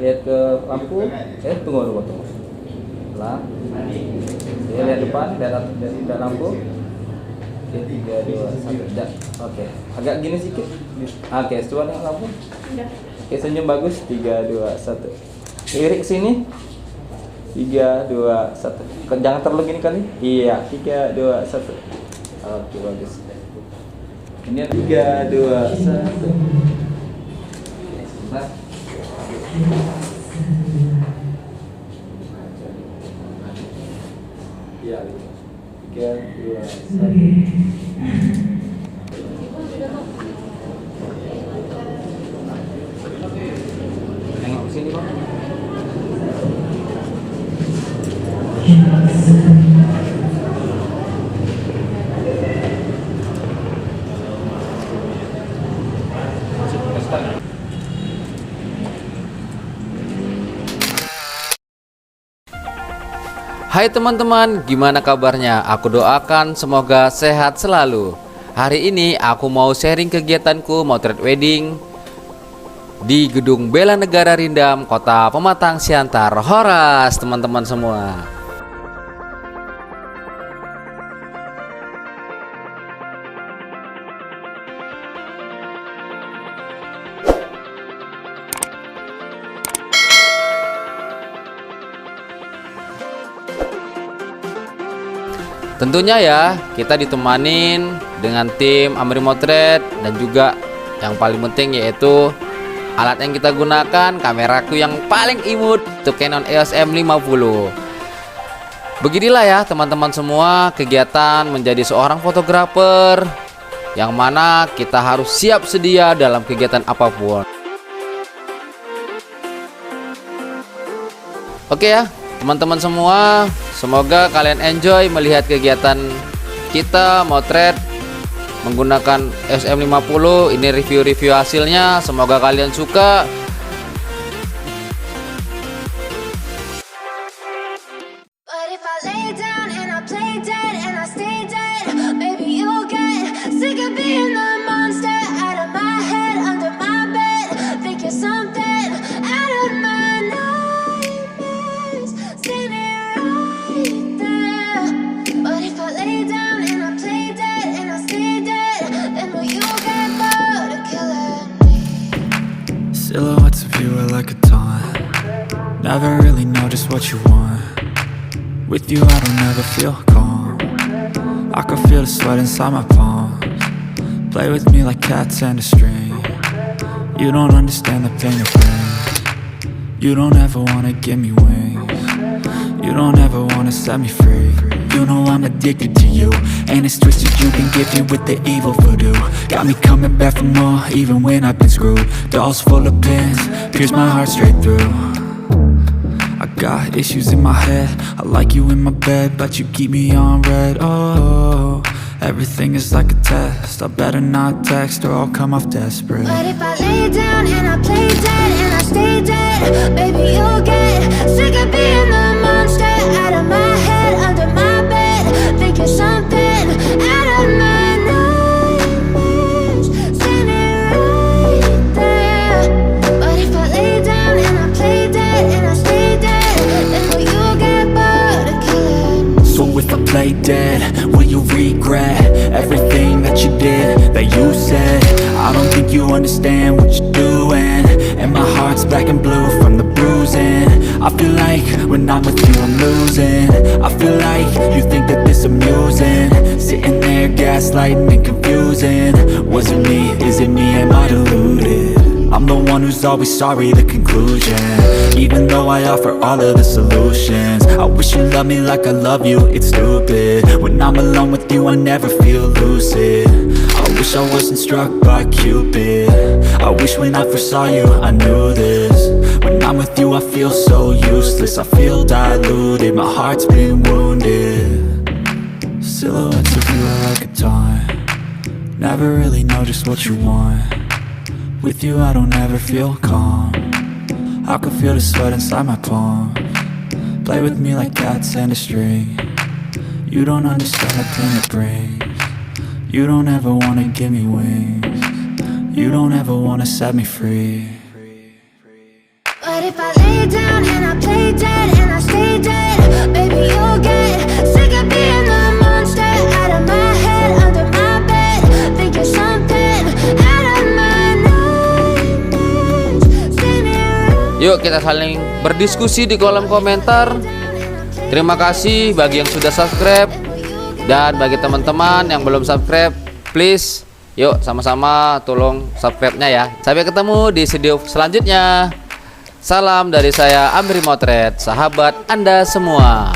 Lihat ke lampu, tunggu. Lah, lihat depan, lihat lampu. Oke, 3, 2, 1, Oke, agak gini sedikit. Oke, setuan yang lampu. Oke, senyum bagus. 3, 2, 1. Lirik sini. 3, 2, 1. Jangan terlalu gini kali. Iya, 3, 2, 1. Oke, bagus. Ini 3, 2, 1. Oke, sebentar. Ya, 3, 2, 1. Tengok ke sini, Bang. Hai teman-teman, gimana kabarnya? Aku doakan semoga sehat selalu. Hari ini aku mau sharing kegiatanku motret wedding di Gedung Bela Negara Rindam, Kota Pematang, Siantar. Horas teman-teman semua. Tentunya ya, kita ditemanin dengan tim amri motret dan juga yang paling penting yaitu alat yang kita gunakan, kameraku yang paling imut itu Canon Eos M50. Beginilah ya teman-teman semua kegiatan menjadi seorang fotografer yang mana kita harus siap sedia dalam kegiatan apapun. Oke ya teman-teman semua, semoga kalian enjoy melihat kegiatan kita motret menggunakan Eos M50. Ini review-review hasilnya, semoga kalian suka. Silhouettes of you are like a taunt. Never really know just what you want. With you I don't ever feel calm. I can feel the sweat inside my palms. Play with me like cats and a string. You don't understand the pain it brings. You don't ever wanna give me wings. You don't ever wanna set me free. You know I'm addicted to you, and it's twisted, you've been gifted with the evil voodoo. Got me coming back for more, even when I've been screwed. Dolls full of pins, pierce my heart straight through. I got issues in my head, I like you in my bed, but you keep me on red. Oh, everything is like a test, I better not text or I'll come off desperate. But if I lay down and I play dead and I stay dead, baby you'll get sick of being the monster out of my head, under my bed, thinking something out of my nightmares, standing right there. But if I lay down and I play dead and I stay dead, then will you get bored of killing me? So if I play dead, will you regret everything that you did, that you said? I don't think you understand what you're doing, and my heart's black and blue from the bruising. I feel like when I'm with you I'm losing. I feel like you think that this amusing, sitting there gaslighting and confusing. Was it me? Is it me? Am I deluded? I'm the one who's always sorry, the conclusion. Even though I offer all of the solutions, I wish you loved me like I love you, it's stupid. When I'm alone with you I never feel lucid. I wish I wasn't struck by Cupid. I wish when I first saw you I knew this. When I'm with you I feel so useless, I feel diluted, my heart's been wounded. Silhouettes of you are like a taunt, never really know just what you want. With you I don't ever feel calm, I can feel the sweat inside my palms. Play with me like cats and a string, you don't understand the pain it brings. You don't ever wanna give me wings, you don't ever wanna set me free. But if I lay down and I play dead and I stay dead, baby you'll get sick of being the monster out of my head, under my bed, thinking something out of my nightmares. See me around. Yuk kita saling berdiskusi di kolom komentar. Terima kasih bagi yang sudah subscribe, dan bagi teman-teman yang belum subscribe, please yuk sama-sama tolong subscribe-nya ya. Sampai ketemu di video selanjutnya. Salam dari saya Amri Motret, sahabat Anda semua.